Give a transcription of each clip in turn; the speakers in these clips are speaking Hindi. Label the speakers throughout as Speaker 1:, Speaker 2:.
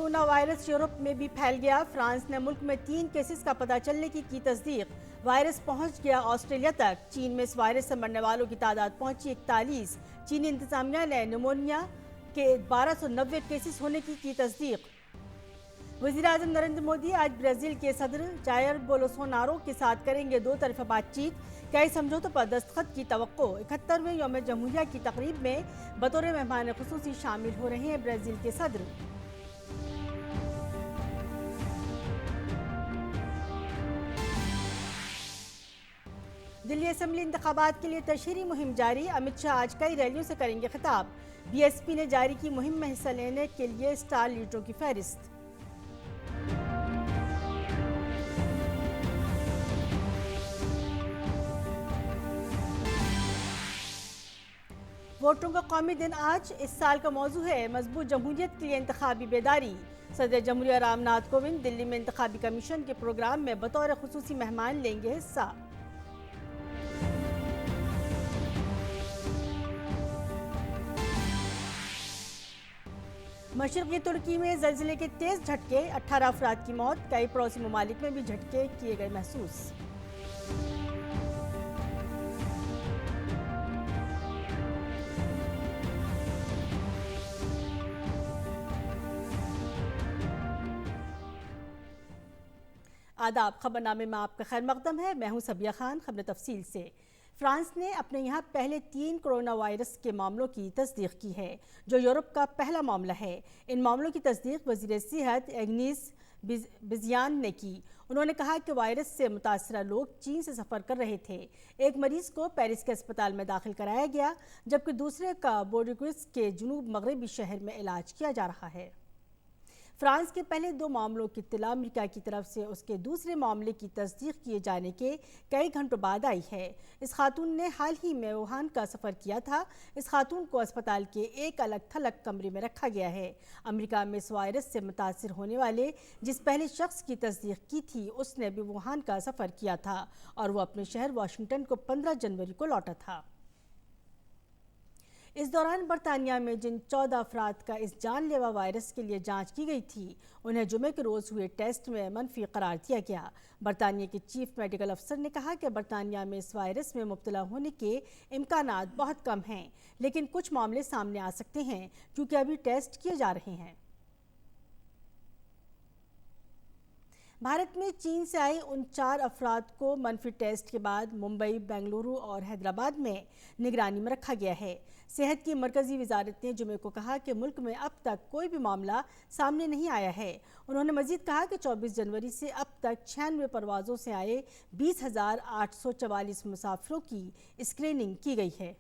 Speaker 1: कोरोना वायरस यूरोप में भी फैल गया। फ्रांस ने मुल्क में 3 केसेस का पता चलने की तस्दीक। वायरस पहुंच गया ऑस्ट्रेलिया तक। चीन में इस वायरस से मरने वालों की तादाद पहुंची 41। चीनी इंतजामिया ने निमोनिया के 1290 केसेस होने की तस्दीक। वज़ीर-ए-आज़म नरेंद्र मोदी आज ब्राज़ील के सदर जायर बोलोसोनारो के साथ करेंगे 2 तरफ़ा बातचीत। कई समझौतों पर दस्तखत की तवक्को। 71वें यौम जमहूरिया की तकरीब में बतौर मेहमान खुसूसी शामिल हो रहे हैं ब्राज़ील के सदर। दिल्ली असेंबली इंतखाबात के लिए तशहीरी मुहिम जारी। अमित शाह आज कई रैलियों से करेंगे खिताब। बीएसपी ने जारी की मुहिम में हिस्सा लेने के लिए स्टार लीडरों की फहरिस्त। वोटरों का कौमी दिन आज। इस साल का मौजू है मजबूत जमहूरियत के लिए इंतखाबी बेदारी। सदर जमहूरिया रामनाथ कोविंद दिल्ली में इंतखाबी कमीशन के प्रोग्राम में बतौर खुसूसी मेहमान लेंगे हिस्सा। मशरक़ी तुर्की में ज़लज़ले के तेज़ झटके, 18 अफराद की मौत। कई पड़ोसी ममालिक में भी झटके किए गए महसूस। आदाब, खबरनामे में आपका खैर मकदम है। मैं हूं सबिया खान। खबर तफसील से। फ्रांस ने अपने यहाँ पहले 3 कोरोना वायरस के मामलों की तस्दीक की है, जो यूरोप का पहला मामला है। इन मामलों की तस्दीक वज़ीर सेहत एग्नेस बिज़ियान ने की। उन्होंने कहा कि वायरस से मुतासरा लोग चीन से सफ़र कर रहे थे। एक मरीज को पेरिस के अस्पताल में दाखिल कराया गया, जबकि दूसरे का बोर्डियोस के जुनूब मगरबी शहर में इलाज किया जा रहा है। फ्रांस के पहले 2 मामलों की इत्तला अमेरिका की तरफ से उसके दूसरे मामले की तस्दीक किए जाने के कई घंटों बाद आई है। इस खातून ने हाल ही में वुहान का सफ़र किया था। इस खातून को अस्पताल के एक अलग थलग कमरे में रखा गया है। अमेरिका में इस वायरस से मुतासिर होने वाले जिस पहले शख्स की तस्दीक की थी, उसने भी वुहान का सफ़र किया था और वो अपने शहर वाशिंगटन को 15 जनवरी को लौटा था। इस दौरान बरतानिया में जिन 14 अफराद का इस जानलेवा वायरस के लिए जांच की गई थी, उन्हें जुमे के रोज़ हुए टेस्ट में मनफी करार दिया गया। बरतानिया के चीफ मेडिकल अफसर ने कहा कि बरतानिया में इस वायरस में मुब्तला होने के इम्कानात बहुत कम हैं, लेकिन कुछ मामले सामने आ सकते हैं क्योंकि अभी टेस्ट किए जा रहे हैं। भारत में चीन से आए उन 4 अफराद को मनफी टेस्ट के बाद मुंबई, बेंगलुरु और हैदराबाद में निगरानी में रखा गया है। सेहत की मरकजी वजारत ने जुमे को कहा कि मुल्क में अब तक कोई भी मामला सामने नहीं आया है। उन्होंने मजीद कहा कि 24 जनवरी से अब तक 96 परवाज़ों से आए 20,844 मुसाफिरों की स्क्रीनिंग की गई है।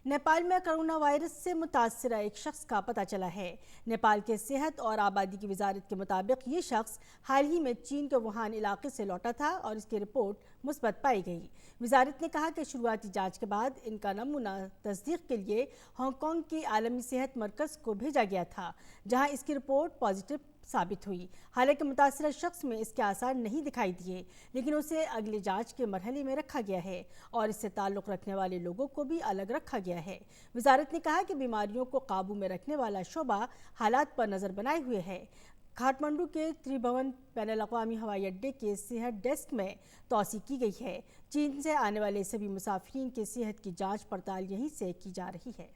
Speaker 1: नेपाल में कोरोना वायरस से मुतासरा एक शख्स का पता चला है। नेपाल के सेहत और आबादी की वजारत के मुताबिक ये शख्स हाल ही में चीन के वुहान इलाके से लौटा था और इसकी रिपोर्ट मुस्बत पाई गई। वजारत ने कहा कि शुरुआती जांच के बाद इनका नमूना तस्दीक के लिए हांगकांग के आलमी सेहत मरकज़ को भेजा गया था, जहां इसकी रिपोर्ट पॉजिटिव साबित हुई। हालांकि मुतासरा शख्स में इसके आसार नहीं दिखाई दिए, लेकिन उसे अगली जांच के मरहले में रखा गया है और इससे ताल्लुक़ रखने वाले लोगों को भी अलग रखा गया है। वजारत ने कहा कि बीमारियों को काबू में रखने वाला शोबा हालात पर नज़र बनाए हुए है। काठमांडू के त्रिभुवन बैनुल-अक़वामी हवाई अड्डे के सेहत डेस्क में तोसी की गई है। चीन से आने वाले सभी मुसाफिरीन की सेहत की जाँच पड़ताल यहीं से की जा रही है।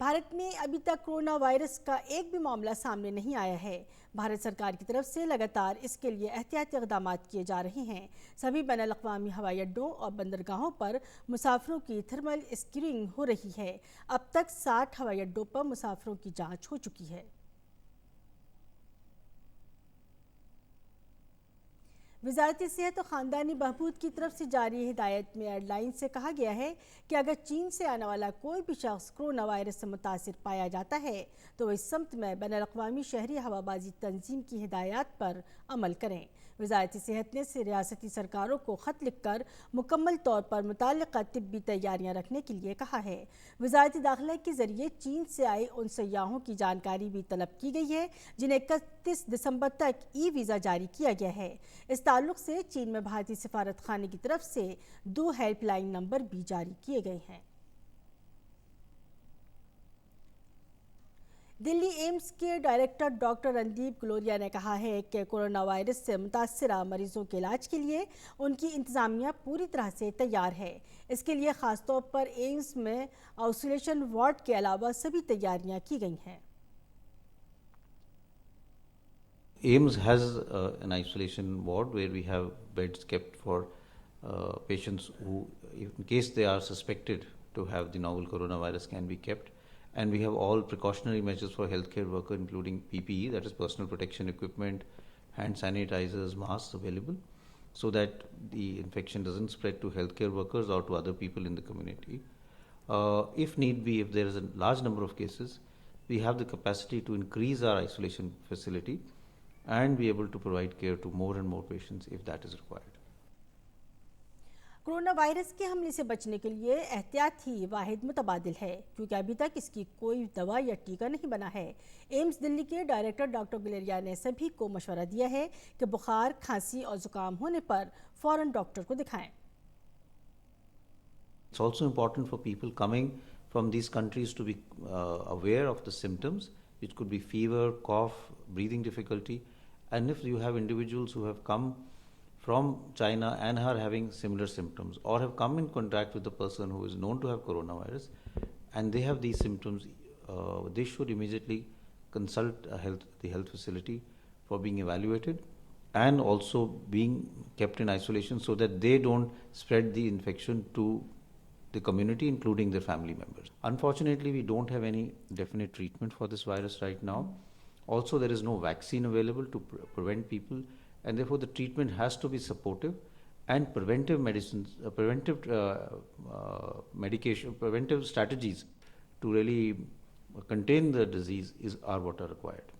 Speaker 1: भारत में अभी तक कोरोना वायरस का एक भी मामला सामने नहीं आया है। भारत सरकार की तरफ से लगातार इसके लिए एहतियाती इक़दाम किए जा रहे हैं। सभी बैनुल-अक़वामी हवाई अड्डों और बंदरगाहों पर मुसाफिरों की थर्मल स्क्रीनिंग हो रही है। अब तक 60 हवाई अड्डों पर मुसाफिरों की जाँच हो चुकी है। वज़ारत सेहत और ख़ानदानी बहबूद की तरफ से जारी हिदायत में एयरलाइन से कहा गया है कि अगर चीन से आने वाला कोई भी शख्स कोरोना वायरस से मुतासिर पाया जाता है तो इस समत में बैनुल-अक़वामी शहरी हवाबाजी तंजीम की हिदायत पर अमल करें। वज़ारत सेहत ने रियासती सरकारों को ख़त लिखकर मुकम्मल तौर पर मुतल्लिक़ा तिब्बी तैयारियाँ रखने के लिए कहा है। वज़ारत दाखिला के ज़रिए चीन से आए उन सयाहों की जानकारी भी तलब की गई है जिन्हें 31 दिसंबर तक ई वीज़ा जारी किया गया है। इस ताल्लुक़ से चीन में भारतीय सफारत खाने की तरफ से 2 हेल्पलाइन नंबर भी जारी किए गए हैं। दिल्ली एम्स के डायरेक्टर डॉक्टर रणदीप गुलेरिया ने कहा है कि कोरोना वायरस से मुतासरा मरीजों के इलाज के लिए उनकी इंतजामिया पूरी तरह से तैयार है। इसके लिए खासतौर पर एम्स में आइसोलेशन वार्ड के अलावा सभी तैयारियां की गई हैं।
Speaker 2: AIIMS has an isolation ward where we have beds kept for patients who, in case they are suspected to have the novel coronavirus, can be kept. And we have all precautionary measures for healthcare worker, including PPE, that is personal protection equipment, hand sanitizers, masks available, so that the infection doesn't spread to healthcare workers or to other people in the community. If need be, if there is a large number of cases, we have the capacity to increase our isolation facility and be able to provide care to more and more patients if that is required.
Speaker 1: Corona virus के हमले से बचने के लिए एहतियात ही वाहिद मुतबादिल है, क्योंकि अभी तक इसकी कोई दवा या टीका नहीं बना है। एम्स दिल्ली के डायरेक्टर डॉक्टर गुलेरिया ने सभी को मशवरा दिया है कि बुखार, खांसी और जुकाम होने पर फौरन डॉक्टर को दिखाएं।
Speaker 2: It's also important for people coming from these countries to be aware of the symptoms, which could be fever, cough, breathing difficulty, and if you have individuals who have come from China and are having similar symptoms or have come in contact with a person who is known to have coronavirus and they have these symptoms, they should immediately consult the health facility for being evaluated and also being kept in isolation so that they don't spread the infection to the community, including their family members. Unfortunately, we don't have any definite treatment for this virus right now. Also, there is no vaccine available to prevent people, and therefore the treatment has to be supportive, and preventive medicines, medication, preventive strategies to really contain the disease are what are required.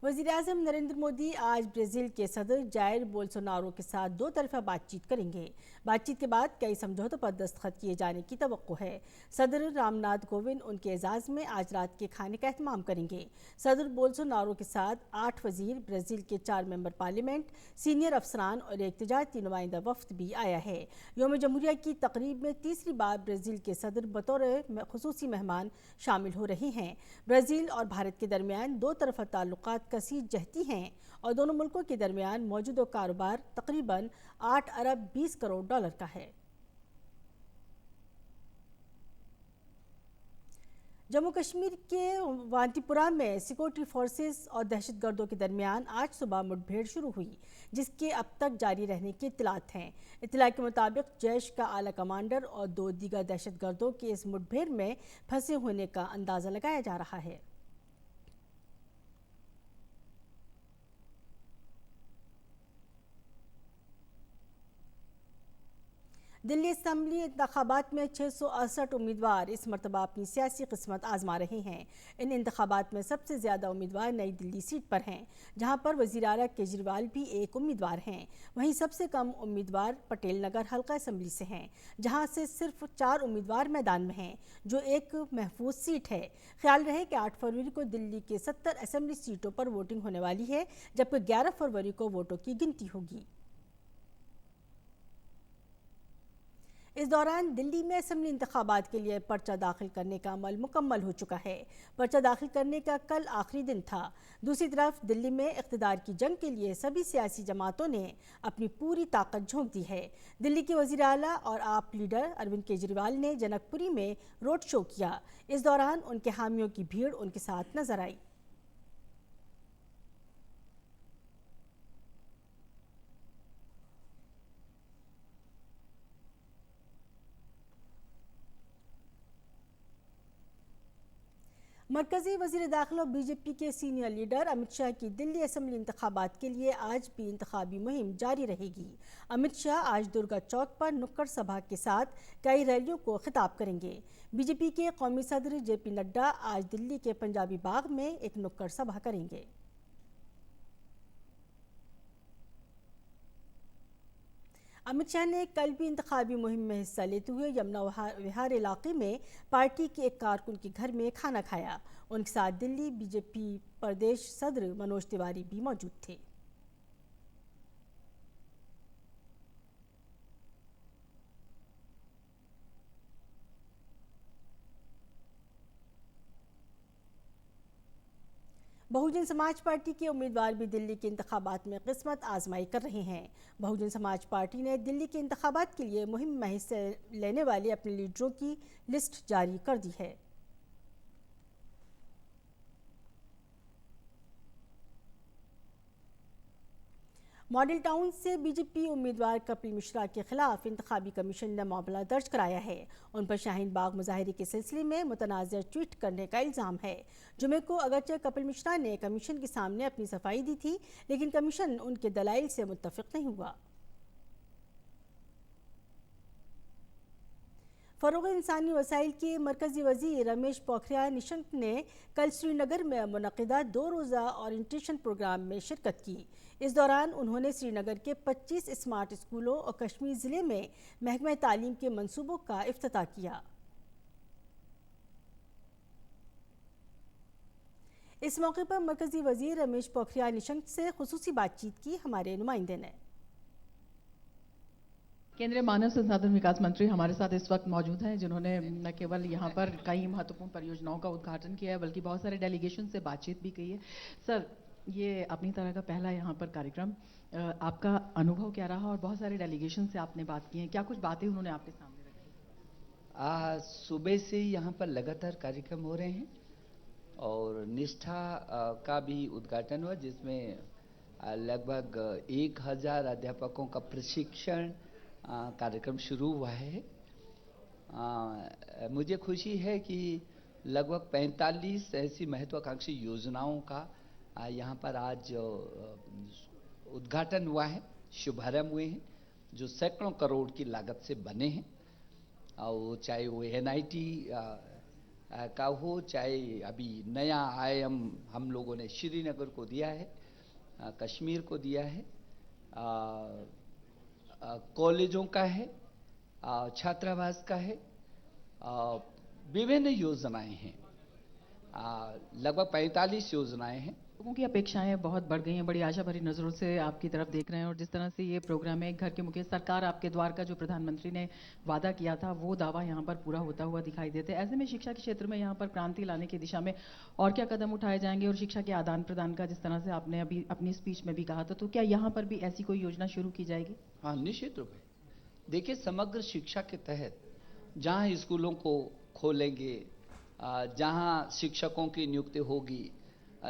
Speaker 1: वज़ीर-ए-आज़म नरेंद्र मोदी आज ब्राज़ील के सदर जायर बोल्सोनारो के साथ 2 तरफ़ा बातचीत करेंगे। बातचीत के बाद कई समझौतों पर दस्तखत किए जाने की तवक्को है। सदर रामनाथ कोविंद उनके एजाज़ में आज रात के खाने का एहतमाम करेंगे। सदर बोल्सोनारो के साथ 8 वज़ीर, ब्राज़ील के 4 मेंबर पार्लियामेंट, सीनियर अफसरान और एक तिजारती नुमाइंदा वफ़द भी आया है। यौम जमहूरिया की तकरीब में तीसरी बार ब्राज़ील के सदर बतौर ख़ुसूसी मेहमान शामिल हो रहे हैं। ब्राज़ील और भारत के दरमियान 2 तरफ़ा ताल्लुक़ात कसीर जहती हैं और दोनों मुल्कों के दरमियान मौजूदा कारोबार तकरीबन 8 अरब 20 करोड़ डॉलर का है। जम्मू कश्मीर के वांतीपुरा में सिक्योरिटी फोर्सेस और दहशतगर्दों के दरमियान आज सुबह मुठभेड़ शुरू हुई, जिसके अब तक जारी रहने की इत्तलात हैं। इत्तला के मुताबिक जैश का आला कमांडर और 2 दीगर दहशतगर्दों के इस मुठभेड़ में फंसे होने का अंदाज़ा लगाया जा रहा है। दिल्ली असम्बली इंतखाबात में 668 उम्मीदवार इस मरतबा अपनी सियासी किस्मत आजमा रहे हैं। इन इंतखाबात में सबसे ज़्यादा उम्मीदवार नई दिल्ली सीट पर हैं, जहां पर वज़ीर आला केजरीवाल भी एक उम्मीदवार हैं। वहीं सबसे कम उम्मीदवार पटेल नगर हल्का असम्बली से हैं, जहां से सिर्फ 4 उम्मीदवार मैदान में हैं, जो एक महफूज सीट है। ख्याल रहे कि 8 फरवरी को दिल्ली के 70 असम्बली सीटों पर वोटिंग होने वाली है, जबकि 11 फरवरी को वोटों की गिनती होगी। इस दौरान दिल्ली में असम्बली इंतखाबात के लिए पर्चा दाखिल करने का अमल मुकम्मल हो चुका है। पर्चा दाखिल करने का कल आखिरी दिन था। दूसरी तरफ दिल्ली में इक़्तिदार की जंग के लिए सभी सियासी जमातों ने अपनी पूरी ताकत झोंक दी है। दिल्ली के वज़ीर आला और आप लीडर अरविंद केजरीवाल ने जनकपुरी में रोड शो किया। इस दौरान उनके हामियों की भीड़ उनके साथ नजर आई। मरकज़ी वज़ीर दाखिला और बीजेपी के सीनियर लीडर अमित शाह की दिल्ली असम्बली इंतखाबात के लिए आज भी इंतखाबी मुहिम जारी रहेगी। अमित शाह आज दुर्गा चौक पर नुक्कड़ सभा के साथ कई रैलियों को खिताब करेंगे। बीजेपी के कौमी सदर जेपी नड्डा आज दिल्ली के पंजाबी बाग में एक नुक्कड़ सभा करेंगे। अमित शाह ने कल भी इंतखाबी मुहिम में हिस्सा लेते हुए यमुना विहार इलाके में पार्टी के एक कारकुन के घर में खाना खाया। उनके साथ दिल्ली बीजेपी प्रदेश सदर मनोज तिवारी भी मौजूद थे। बहुजन समाज पार्टी के उम्मीदवार भी दिल्ली के इंतखाबात में किस्मत आजमाई कर रहे हैं। बहुजन समाज पार्टी ने दिल्ली के इंतखाबात के लिए मुहिम में हिस्सा लेने वाले अपने लीडरों की लिस्ट जारी कर दी है। मॉडल टाउन से बीजेपी उम्मीदवार कपिल मिश्रा के खिलाफ इंतखाबी कमीशन ने मामला दर्ज कराया है। उन पर शाहीन बाग मुजाहरे के सिलसिले में मुतनाज़ ट्वीट करने का इल्ज़ाम है। जुमे को अगरचे कपिल मिश्रा ने कमीशन के सामने अपनी सफाई दी थी, लेकिन कमीशन उनके दलाइल से मुत्तफिक नहीं हुआ। फ़रोग़ इंसानी वसाइल के मरकज़ी वज़ीर रमेश पोखरियाल निशंक ने कल श्रीनगर में मुनक़िदा 2 रोज़ा ओरिएंटेशन प्रोग्राम में शिरकत की। इस दौरान उन्होंने श्रीनगर के 25 स्मार्ट स्कूलों और कश्मीर ज़िले में महकमा तालीम के मंसूबों का इफ्तिताह किया। इस मौके पर मरकज़ी वज़ीर रमेश पोखरियाल निशंक से खुसूसी बातचीत की हमारे नुमाइंदे ने।
Speaker 3: केंद्रीय मानव संसाधन विकास मंत्री हमारे साथ इस वक्त मौजूद हैं, जिन्होंने न केवल यहाँ पर कई महत्वपूर्ण परियोजनाओं का उद्घाटन किया है, बल्कि बहुत सारे डेलीगेशन से बातचीत भी की है। सर, ये अपनी तरह का पहला यहाँ पर कार्यक्रम, आपका अनुभव क्या रहा और बहुत सारे डेलीगेशन से आपने बात की है, क्या कुछ बातें उन्होंने आपके सामने रखी?
Speaker 4: सुबह से यहाँ पर लगातार कार्यक्रम हो रहे हैं और निष्ठा का भी उद्घाटन हुआ, जिसमें लगभग 1000 अध्यापकों का प्रशिक्षण कार्यक्रम शुरू हुआ है। मुझे खुशी है कि लगभग 45 ऐसी महत्वाकांक्षी योजनाओं का यहाँ पर आज उद्घाटन हुआ है, शुभारंभ हुए हैं, जो सैकड़ों करोड़ की लागत से बने हैं। और चाहे वो NIT का हो, चाहे अभी नया IIM हम लोगों ने श्रीनगर को दिया है, कश्मीर को दिया है, कॉलेजों का है, छात्रावास का है, विभिन्न योजनाएं हैं, लगभग 45 योजनाएं हैं।
Speaker 3: लोगों की अपेक्षाएं बहुत बढ़ गई हैं, बड़ी आशा भरी नज़रों से आपकी तरफ देख रहे हैं और जिस तरह से ये प्रोग्राम है, घर के मुखिया सरकार आपके द्वार का जो प्रधानमंत्री ने वादा किया था, वो दावा यहाँ पर पूरा होता हुआ दिखाई देते हैं। ऐसे में शिक्षा के क्षेत्र में यहाँ पर क्रांति लाने की दिशा में और क्या कदम उठाए जाएंगे, और शिक्षा के आदान प्रदान का जिस तरह से आपने अभी अपनी स्पीच में भी कहा था, तो क्या यहाँ पर भी ऐसी कोई योजना शुरू की जाएगी?
Speaker 4: हाँ, निश्चित रूप से। देखिए, समग्र शिक्षा के तहत जहाँ स्कूलों को खोलेंगे, जहाँ शिक्षकों की नियुक्ति होगी,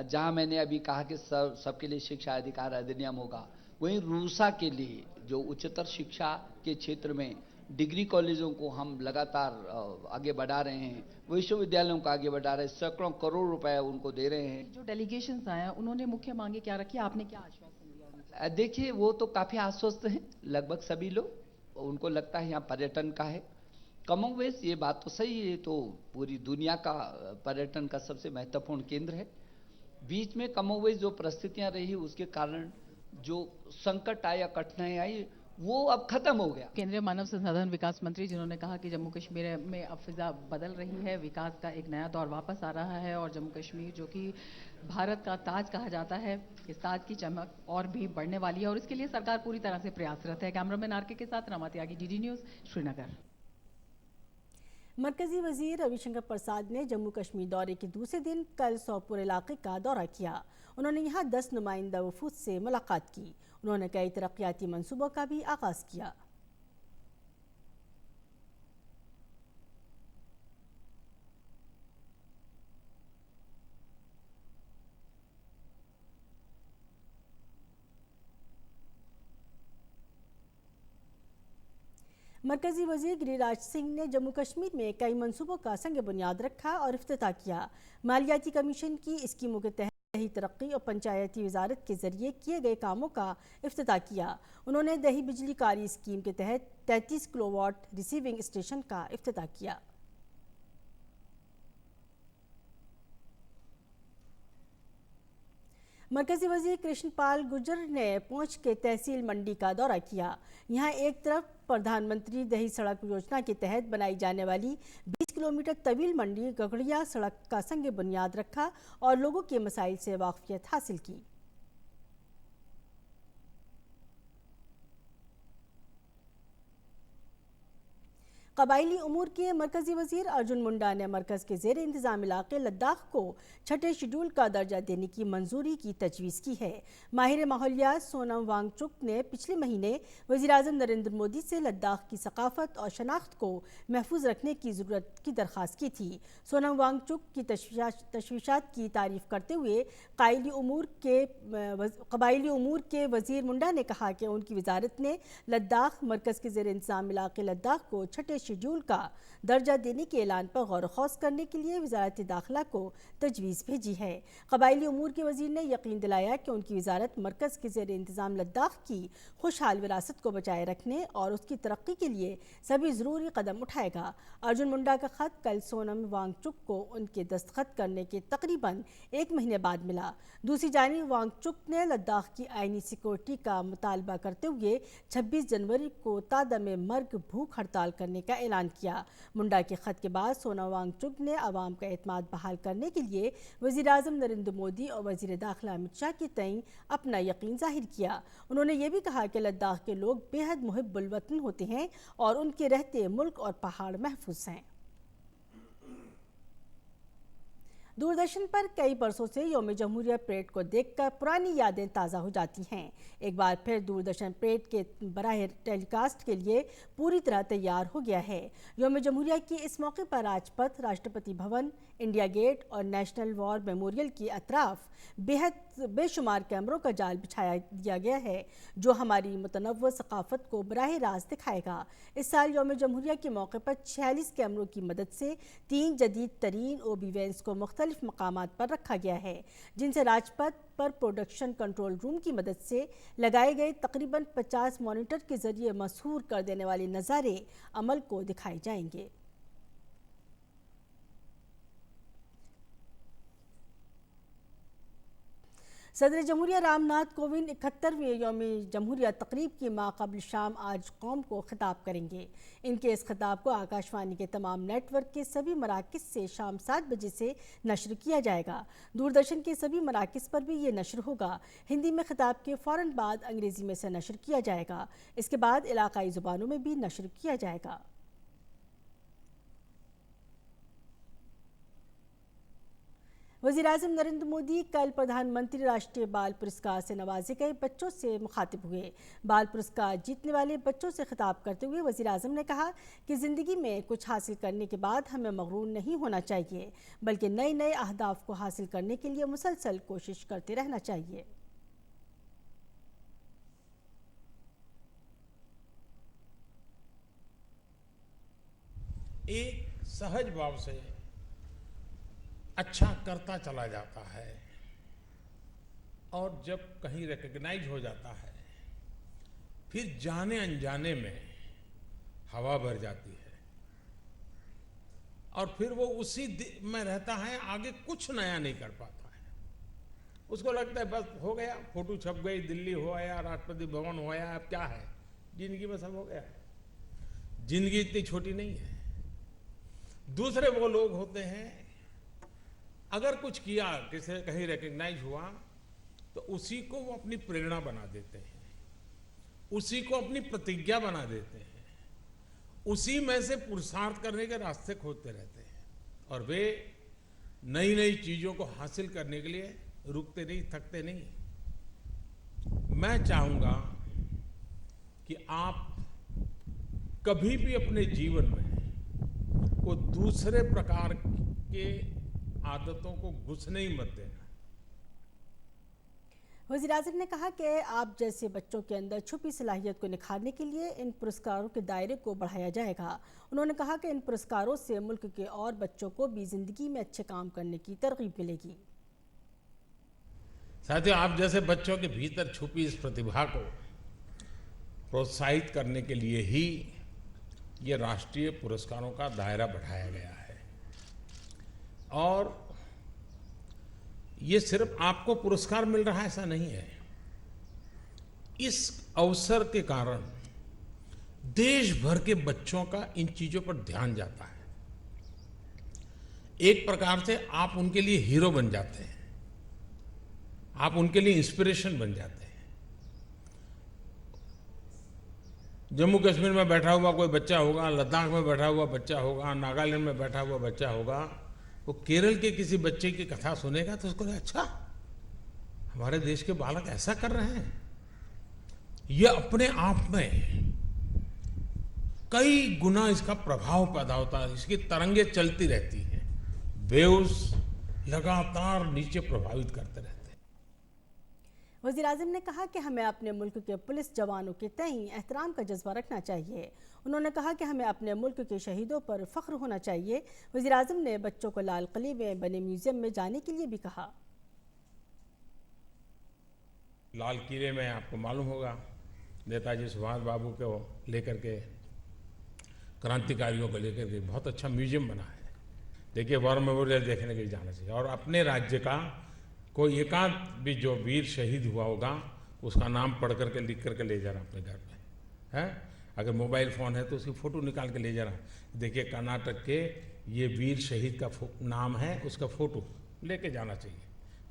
Speaker 4: जहाँ मैंने अभी कहा कि सबके लिए शिक्षा अधिकार अधिनियम होगा, वहीं रूसा के लिए जो उच्चतर शिक्षा के क्षेत्र में डिग्री कॉलेजों को हम लगातार आगे बढ़ा रहे हैं, विश्वविद्यालयों को आगे बढ़ा रहे हैं, सैकड़ों करोड़ रुपए उनको दे रहे हैं।
Speaker 3: जो डेलीगेशंस आए हैं, उन्होंने मुख्य मांगे क्या रखी, आपने क्या आश्वासन दिया?
Speaker 4: देखिए, वो तो काफ़ी आश्वस्त हैं लगभग सभी लोग। उनको लगता है यहाँ पर्यटन का है, कॉमनवेल्थ, ये बात तो सही है, तो पूरी दुनिया का पर्यटन का सबसे महत्वपूर्ण केंद्र है। बीच में कॉमनवेल्थ जो परिस्थितियां रही, उसके कारण जो संकट आया, कठिनाई आई, वो अब खत्म हो गया।
Speaker 3: केंद्रीय मानव संसाधन विकास मंत्री, जिन्होंने कहा कि जम्मू कश्मीर में अब फिजा बदल रही है, विकास का एक नया दौर वापस आ रहा है और जम्मू कश्मीर जो कि भारत का ताज कहा जाता है, इस ताज की चमक और भी बढ़ने वाली है और इसके लिए सरकार पूरी तरह से प्रयासरत है। कैमरामैन RK के साथ रमा त्यागी, DD न्यूज़, श्रीनगर।
Speaker 1: मरकजी वजीर रविशंकर प्रसाद ने जम्मू कश्मीर दौरे के दूसरे दिन कल सोपोर इलाके का दौरा किया। उन्होंने यहाँ 10 नुमाइंदा वफूद से मुलाकात की। उन्होंने कई तरक्याती मंसूबों का भी आगाज़ किया। मरकजी वजीर गिरिराज सिंह ने जम्मू कश्मीर में कई मंसूबों का संग बुनियाद रखा और इफ्तिताह किया। मालियाती कमीशन की स्कीमों के तहत दही तरक्की और पंचायती वजारत के जरिए किए गए कामों का इफ्तिताह किया। उन्होंने दही बिजली कारी स्कीम के तहत 33 किलोवाट रिसीविंग स्टेशन का इफ्तिताह किया। मरकजी वजीर कृष्णपाल गुर्जर ने पुंछ के तहसील मंडी का दौरा किया। यहाँ एक तरफ प्रधानमंत्री दही सड़क योजना के तहत बनाई जाने वाली 20 किलोमीटर तवील मंडी गगड़िया सड़क का संग बुनियाद रखा और लोगों के मसाइल से वाकफियत हासिल की। कबायली उमूर के मरकजी वजीर अर्जुन मुंडा ने मरकज के जेर इंतजाम इलाके लद्दाख को छठे शेड्यूल का दर्जा देने की मंजूरी की तजवीज़ की है। माहिर माहौलियात सोनम वांगचुक ने पिछले महीने वज़ीर-ए-आज़म नरेंद्र मोदी से लद्दाख की सकाफत और शनाख्त को महफूज रखने की ज़रूरत की दरख्वास्त की थी। सोनम वांगचुक की तशवीशात की तारीफ करते हुए कबायली उमूर के वजीर मुंडा ने कहा कि उनकी वजारत ने लद्दाख मरकज़ के जेर इंतजाम इलाके लद्दाख को छठे शेड्यूल का दर्जा देने के ऐलान पर गौर खौस करने के लिए वजारत दाखिला को तजवीज़ भेजी है। कबायली उमूर के वजीर ने यकीन दिलाया कि उनकी वजारत मरकज़ के ज़ेर इंतज़ाम लद्दाख की खुशहाल विरासत को बचाए रखने और उसकी तरक्की के लिए सभी ज़रूरी कदम उठाएगा। अर्जुन मुंडा का ख़त कल सोनम वांगचुक को उनके दस्तखत करने के तकरीबन एक महीने बाद मिला। दूसरी जानिब वांगचुक ने लद्दाख की आइनी सिक्योरिटी का मुतालबा करते हुए 26 जनवरी को तादम मर्ग भूख हड़ताल करने का ऐलान किया। मुंडा के खत के बाद सोनम वांगचुक ने आवाम का एतमाद बहाल करने के लिए वज़ीर-ए-आज़म नरेंद्र मोदी और वज़ीर दाखिला अमित शाह के तय अपना यकीन जाहिर किया। उन्होंने ये भी कहा कि लद्दाख के लोग बेहद मुहिब्बुल वतन होते हैं और उनके रहते मुल्क और पहाड़ महफूज हैं। दूरदर्शन पर कई बरसों से यौम जमहूरिया परेड को देखकर पुरानी यादें ताज़ा हो जाती हैं। एक बार फिर दूरदर्शन परेड के बराह टेलीकास्ट के लिए पूरी तरह तैयार हो गया है। यौम जमहूरिया के इस मौके पर राजपथ, राष्ट्रपति भवन, इंडिया गेट और नेशनल वॉर मेमोरियल के अतराफ बेशुमार कैमरों का जाल बिछाया दिया गया है जो हमारी मुतनव्वुर सकाफत को बराह रास्त दिखाएगा। इस साल यौम जमहूरिया के मौके पर 46 कैमरों की मदद से 3 जदीद तरीन ओबी वैन्स को मुख्तलिफ मकामात पर रखा गया है, जिनसे राजपथ पर प्रोडक्शन कंट्रोल रूम की मदद से लगाए गए तकरीबन 50 मॉनिटर के जरिए मशहूर कर देने वाले नज़ारे अमल को दिखाए जाएंगे। सदर जमहूरिया रामनाथ कोविंद 71वें यौम जमहूरिया तकरीब की माक़ाबिल शाम आज कौम को खिताब करेंगे। इनके इस खिताब को आकाशवाणी के तमाम नेटवर्क के सभी मराकिज़ से शाम 7 बजे से नशर किया जाएगा। दूरदर्शन के सभी मराकिज़ पर भी ये नशर होगा। हिंदी में खिताब के फ़ौरन बाद अंग्रेज़ी में से नशर किया जाएगा। इसके बाद इलाकाई ज़ुबानों में भी नशर किया जाएगा। वज़ीर-ए-आज़म नरेंद्र मोदी कल प्रधानमंत्री राष्ट्रीय बाल पुरस्कार से नवाजे गए बच्चों से मुखातिब हुए। बाल पुरस्कार जीतने वाले बच्चों से खिताब करते हुए वज़ीर-ए-आज़म ने कहा कि ज़िंदगी में कुछ हासिल करने के बाद हमें मगरूर नहीं होना चाहिए, बल्कि नए नए अहदाफ को हासिल करने के लिए मुसलसल कोशिश करते रहना चाहिए।
Speaker 5: एक सहज भाव से अच्छा करता चला जाता है और जब कहीं रिकॉग्नाइज हो जाता है फिर जाने अनजाने में हवा भर जाती है और फिर वो उसी में रहता है, आगे कुछ नया नहीं कर पाता है। उसको लगता है बस हो गया, फोटो छप गई, दिल्ली हो आया, राष्ट्रपति भवन हो आया, अब क्या है, जिंदगी में सब हो गया। जिंदगी इतनी छोटी नहीं है। दूसरे वो लोग होते हैं अगर कुछ किया, किसी कहीं रिकॉग्नाइज हुआ तो उसी को वो अपनी प्रेरणा बना देते हैं, उसी को अपनी प्रतिज्ञा बना देते हैं, उसी में से पुरुषार्थ करने के रास्ते खोजते रहते हैं और वे नई नई चीजों को हासिल करने के लिए रुकते नहीं, थकते नहीं। मैं चाहूंगा कि आप कभी भी अपने जीवन में वो दूसरे प्रकार के आदतों को घुसने ही मत देना।
Speaker 1: वज़ीर-ए-आज़म ने कहा कि आप जैसे बच्चों के अंदर छुपी सलाहियत को निखारने के लिए इन पुरस्कारों के दायरे को बढ़ाया जाएगा। उन्होंने कहा कि इन पुरस्कारों से मुल्क के और बच्चों को भी जिंदगी में अच्छे काम करने की तरगीब मिलेगी।
Speaker 5: साथियों, आप जैसे बच्चों के भीतर छुपी इस प्रतिभा को प्रोत्साहित करने के लिए ही ये राष्ट्रीय पुरस्कारों का दायरा बढ़ाया गया है और ये सिर्फ आपको पुरस्कार मिल रहा है ऐसा नहीं है। इस अवसर के कारण देश भर के बच्चों का इन चीजों पर ध्यान जाता है। एक प्रकार से आप उनके लिए हीरो बन जाते हैं, आप उनके लिए इंस्पिरेशन बन जाते हैं। जम्मू कश्मीर में बैठा हुआ कोई बच्चा होगा, लद्दाख में बैठा हुआ बच्चा होगा, नागालैंड में बैठा हुआ बच्चा होगा, वो केरल के किसी बच्चे की कथा सुनेगा तो उसको अच्छा, हमारे देश के बालक ऐसा कर रहे हैं। ये अपने आप में कई गुना इसका प्रभाव पैदा होता है, इसकी तरंगे चलती रहती हैं, वेव्स लगातार नीचे प्रभावित करते रहते हैं।
Speaker 1: वज़ीर-ए-आज़म ने कहा कि हमें अपने मुल्क के पुलिस जवानों के तईं एहतराम का जज्बा रखना चाहिए। उन्होंने कहा कि हमें अपने मुल्क के शहीदों पर फ़ख्र होना चाहिए। वज़ीर-ए-आज़म ने बच्चों को लाल किले में बने म्यूजियम में जाने के लिए भी कहा।
Speaker 5: लाल किले में आपको मालूम होगा नेताजी सुभाष बाबू को लेकर के, क्रांतिकारियों को लेकर के बहुत अच्छा म्यूजियम बना है। देखिए, वॉर मेमोरियल देखने के लिए जाना चाहिए। और अपने राज्य का कोई एकांत भी जो वीर शहीद हुआ होगा उसका नाम पढ़ करके लिख करके ले जाना अपने घर में है। अगर मोबाइल फ़ोन है तो उसकी फ़ोटो निकाल के ले जाना। देखिए, कर्नाटक के ये वीर शहीद का नाम है, उसका फ़ोटो लेके जाना चाहिए,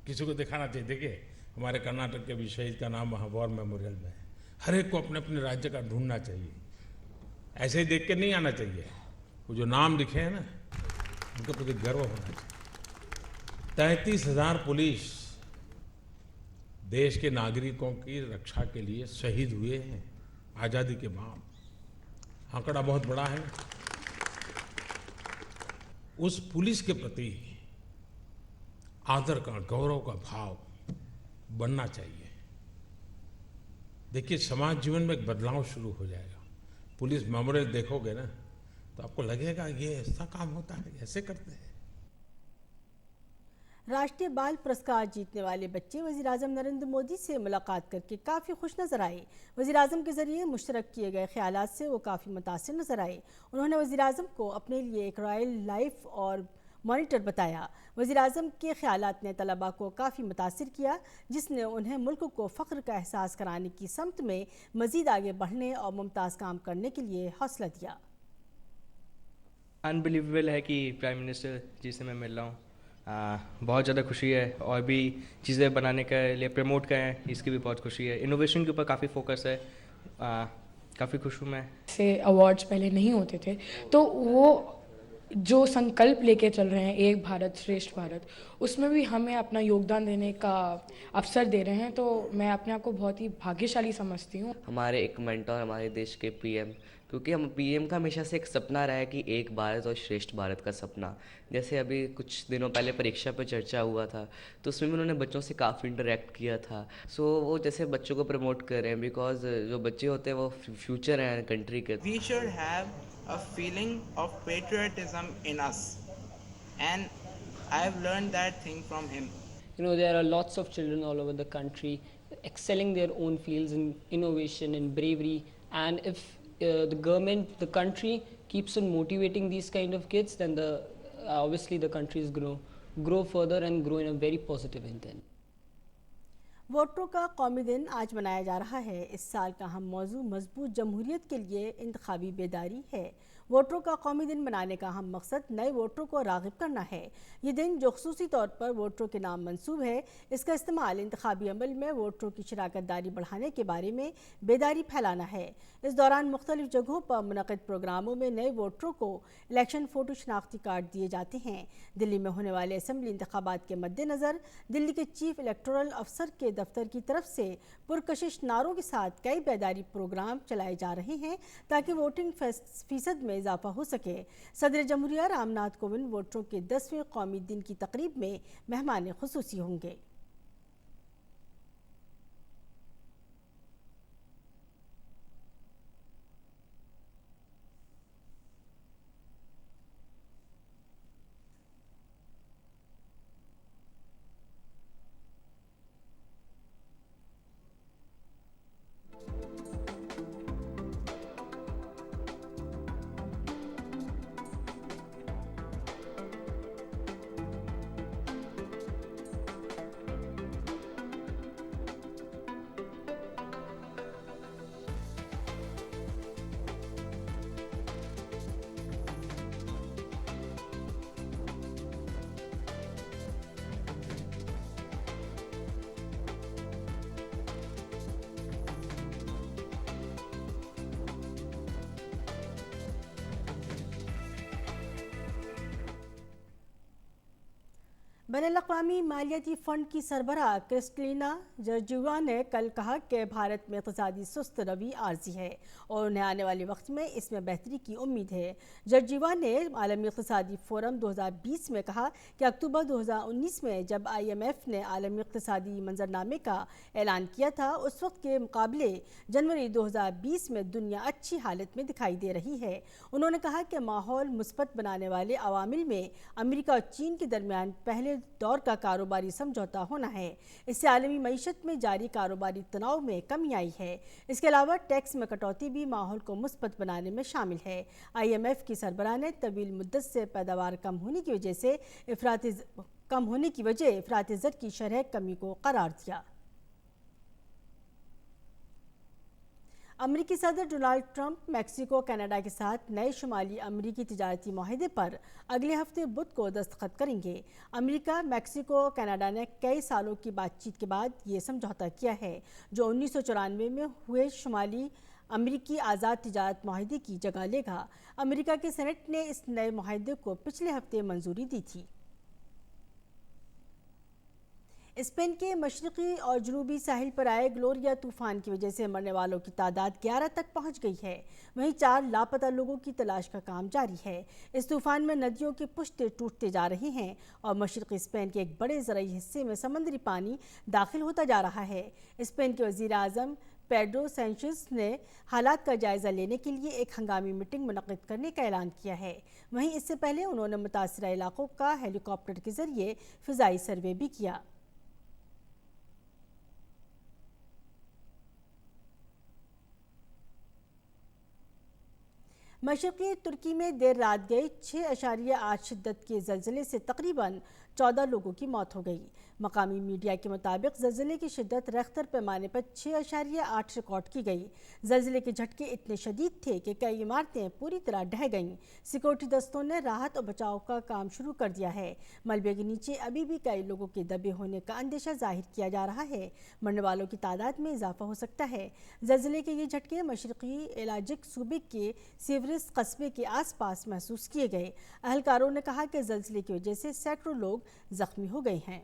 Speaker 5: किसी को दिखाना चाहिए। देखिए, हमारे कर्नाटक के भी शहीद का नाम वहाँ वॉर मेमोरियल में है। हर एक को अपने अपने राज्य का ढूंढना चाहिए, ऐसे ही देख के नहीं आना चाहिए। वो जो नाम लिखे हैं ना, उनके प्रति गर्व होना चाहिए। 33,000 पुलिस देश के नागरिकों की रक्षा के लिए शहीद हुए हैं आज़ादी के बाद। आंकड़ा बहुत बड़ा है। उस पुलिस के प्रति आदर का, गौरव का भाव बनना चाहिए। देखिए, समाज जीवन में एक बदलाव शुरू हो जाएगा। पुलिस मेमोरियल देखोगे ना तो आपको लगेगा ये ऐसा काम होता है, ऐसे करते हैं।
Speaker 1: राष्ट्रीय बाल पुरस्कार जीतने वाले बच्चे वज़ीर-ए-आज़म नरेंद्र मोदी से मुलाकात करके काफ़ी खुश नज़र आए। वज़ीर-ए-आज़म के ज़रिए मुश्तरक किए गए ख्यालात से वो काफ़ी मुतासिर नज़र आए। उन्होंने वज़ीर-ए-आज़म को अपने लिए एक रॉयल लाइफ और मॉनिटर बताया। वज़ीर-ए-आज़म के ख्यालात ने तलबा को काफ़ी मुतासिर किया, जिसने उन्हें मुल्क को फ़ख्र का एहसास कराने की समत में मज़ीद आगे बढ़ने और मुमताज़ काम करने के लिए हौसला दिया।
Speaker 6: अनबिलीवेबल है कि प्राइम मिनिस्टर जी से मैं मिल रहा हूँ। बहुत ज़्यादा खुशी है और भी चीज़ें बनाने के लिए प्रमोट करें, इसकी भी बहुत खुशी है। इनोवेशन के ऊपर काफ़ी फोकस है, काफ़ी खुश हूँ मैं।
Speaker 7: से अवार्ड्स पहले नहीं होते थे, तो वो जो संकल्प लेके चल रहे हैं एक भारत श्रेष्ठ भारत, उसमें भी हमें अपना योगदान देने का अवसर दे रहे हैं। तो मैं अपने आप को बहुत ही भाग्यशाली समझती हूँ।
Speaker 8: हमारे एक मेंटर हमारे देश के पीएम, क्योंकि हम पीएम का हमेशा से एक सपना रहा है कि एक भारत और श्रेष्ठ भारत का सपना। जैसे अभी कुछ दिनों पहले परीक्षा पर चर्चा हुआ था तो उसमें भी उन्होंने बच्चों से काफ़ी इंटरेक्ट किया था। सो वो जैसे बच्चों को प्रमोट कर रहे हैं, बिकॉज जो बच्चे होते हैं वो फ्यूचर हैं कंट्री के।
Speaker 9: We should have a feeling of patriotism in us, and I have learned that thing from him.
Speaker 10: You know, there are lots of children all over the country excelling their own fields in innovation and bravery, and if the government, the country keeps on motivating these kind of kids, then obviously the countries grow further and grow in a very positive intent.
Speaker 1: वोटरों का कौमी दिन आज मनाया जा रहा है। इस साल का अहम मौजू मजबूत जमहूरियत के लिए इंतखाबी बेदारी है। वोटरों का कौमी दिन मनाने का अहम मकसद नए वोटरों को राग़िब करना है। ये दिन जो ख़ुसूसी तौर पर वोटरों के नाम मंसूब है, इसका इस्तेमाल इंतखाबी अमल में वोटरों की शराकत दारी बढ़ाने के बारे में बेदारी फैलाना है। इस दौरान मुख्तलिफ जगहों पर मुनक़िद प्रोग्रामों में नए वोटरों को इलेक्शन फ़ोटो शनाख्ती कार्ड दिए जाते हैं। दिल्ली में होने वाले असम्बली इंतखाबात के मद्देनज़र दिल्ली के चीफ इलेक्टोरल अफसर के दफ्तर की तरफ से पुरकशिश नारों के साथ कई बेदारी प्रोग्राम चलाए जा रहे हैं ताकि वोटिंग फ़ीसद में इजाफा हो सके। सदर जमहूरिया रामनाथ कोविंद वोटरों के 10वें कौमी दिन की तकरीब में मेहमान खुसूसी होंगे। बैनुल-अक़वामी मालियाती फ़ंड की सरबराह क्रिस्टलिना जॉर्जिवा ने कल कहा कि भारत में इक़्तिसादी सुस्त रवि आर्जी है और उन्हें आने वाले वक्त में इसमें बेहतरी की उम्मीद है। जॉर्जिवा ने आलमी इक़्तिसादी फोरम 2020 में कहा कि अक्टूबर 2019 में जब IMF ने आलमी इक़्तिसादी मंजरनामे का ऐलान किया था, उस वक्त के मुकाबले जनवरी 2020 में दुनिया अच्छी हालत में दिखाई दे रही है। उन्होंने कहा कि माहौल मुस्बत बनाने वाले अवामिल में अमेरिका और चीन के दरमियान पहले दौर का कारोबारी समझौता होना है। इससे आलमी मईशत में जारी कारोबारी तनाव में कमी आई है। इसके अलावा टैक्स में कटौती भी माहौल को मुस्बत बनाने में शामिल है। IMF की सरबराह ने तवील मुद्दत से पैदावार कम होने की वजह इफ़राती ज़र की शरह कमी को करार दिया। अमेरिकी सदर डोनाल्ड ट्रंप मैक्सिको कनाडा के साथ नए शुमाली अमेरिकी तिजारती माहिदे पर अगले हफ्ते बुध को दस्तखत करेंगे। अमेरिका, मैक्सिको, कनाडा ने कई सालों की बातचीत के बाद ये समझौता किया है, जो 1994 में हुए शुमाली अमेरिकी आज़ाद तिजारत माहिदे की जगह लेगा। अमेरिका के सेनेट ने इस नए माहिदे को पिछले हफ्ते मंजूरी दी थी। स्पेन के मशरक़ी और जनूबी साहिल पर आए ग्लोरिया तूफान की वजह से मरने वालों की तादाद 11 तक पहुंच गई है। वहीं 4 लापता लोगों की तलाश का काम जारी है। इस तूफान में नदियों के पुश्ते टूटते जा रहे हैं और मशरक़ी स्पेन के एक बड़े ज़राई हिस्से में समुद्री पानी दाखिल होता जा रहा है। स्पेन के वज़ीर आज़म पेड्रो सैंचेज़ ने हालात का जायज़ा लेने के लिए एक हंगामी मीटिंग मुनक़्क़िद करने का ऐलान किया है। वहीं इससे पहले उन्होंने मुतासरा इलाकों का हेलीकॉप्टर के ज़रिए फ़िज़ाई सर्वे भी किया। मशरक़ी तुर्की में देर रात गए 6.8 शिद्दत के ज़लज़ले से तकरीबन 14 लोगों की मौत हो गई। मकामी मीडिया के मुताबिक ज़लज़ले की शिद्दत रेख्तर पैमाने पर 6.8 रिकॉर्ड की गई। ज़लज़ले के झटके इतने शदीद थे कि कई इमारतें पूरी तरह ढह गईं। सिक्योरिटी दस्तों ने राहत और बचाव का काम शुरू कर दिया है। मलबे के नीचे अभी भी कई लोगों के दबे होने का अंदेशा जाहिर किया जा रहा है। मरने वालों की तादाद में इजाफा हो सकता है। ज़लज़ले के ये झटके मशरक़ी इलाजिक सूबे के सीवरिस कस्बे के आसपास महसूस किए गए। अहलकारों ने कहा कि ज़लज़ले की वजह से सैकड़ों लोग जख्मी हो गए हैं।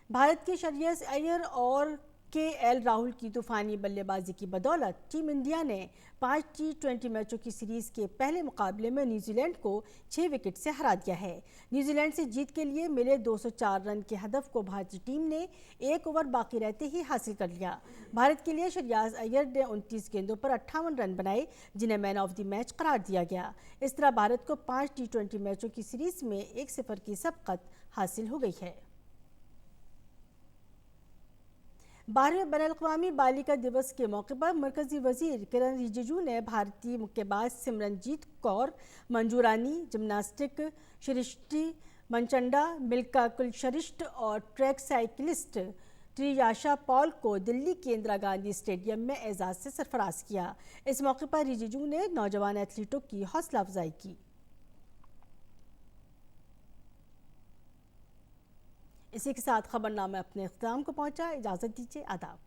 Speaker 1: भारत के श्रेयस अय्यर और KL राहुल की तूफानी बल्लेबाजी की बदौलत टीम इंडिया ने 5 T20 मैचों की सीरीज के पहले मुकाबले में न्यूजीलैंड को 6 विकेट से हरा दिया है। न्यूजीलैंड से जीत के लिए मिले 204 रन के हदफ को भारतीय टीम ने 1 ओवर बाकी रहते ही हासिल कर लिया। भारत के लिए श्रेयस अय्यर ने 29 गेंदों पर 58 रन बनाए, जिन्हें मैन ऑफ द मैच करार दिया गया। इस तरह भारत को 5 T20 मैचों की सीरीज में 1-0 की सबकत हासिल हो गई है। 12वें बैनुल-अक़वामी बालिका दिवस के मौके पर मरकज़ी वज़ीर किरण रिजिजू ने भारतीय मुक्केबाज सिमरनजीत कौर, मंजू रानी, जिम्नास्टिक सृष्टि मनचंडा, मिल्का कुलश्रेष्ठ और ट्रैक साइकिलिस्ट त्रियाशा पॉल को दिल्ली के इंदिरा गांधी स्टेडियम में एजाज़ से सरफराज किया। इस मौके पर रिजिजू ने नौजवान एथलीटों की हौसला अफजाई की। इसी के साथ खबरनामा अपने इख्तिताम को पहुंचा। इजाज़त दीजिए। आदाब।